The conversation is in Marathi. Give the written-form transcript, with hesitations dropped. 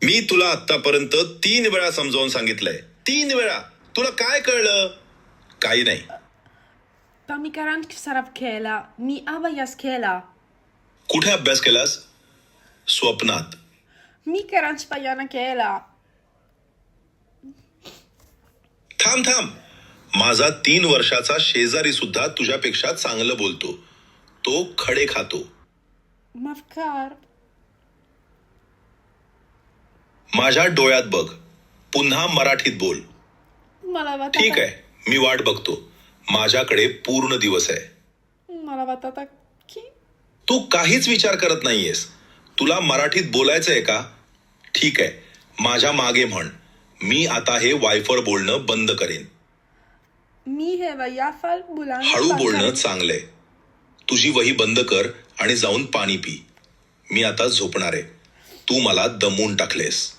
मी तुला आतापर्यंत 3 वेळा समजावून सांगितलंय. 3 वेळा. तुला काय कळलं? काही नाही. Pamikarant sarap kela, mi abayas kela. कुठे अभ्यास केलास? स्वप्नात. Mi karant payana kela. थांब. माझा 3 वर्षाचा शेजारी सुद्धा तुझ्यापेक्षा चांगलं बोलतो. तो खडे खातो. Mafkar. माझ्या डोळ्यात बघ. पुन्हा मराठीत बोल. मला batata. ठीक आहे, मी वाट बघतो. माझ्याकडे पूर्ण दिवस आहे. मला batata ki. तू काहीच विचार करत नाहीयेस. तुला मराठीत बोलायचंय का? ठीक आहे, माझ्या मागे म्हण. मी आता हे वायफळ बोलणं बंद करेन. Mi heva yafal bulan. हळू बोलणं चांगलंय. तुझी वही बंद कर आणि जाऊन पाणी पी. मी आता झोपणार आहे. तू मला दमवून टाकलेस.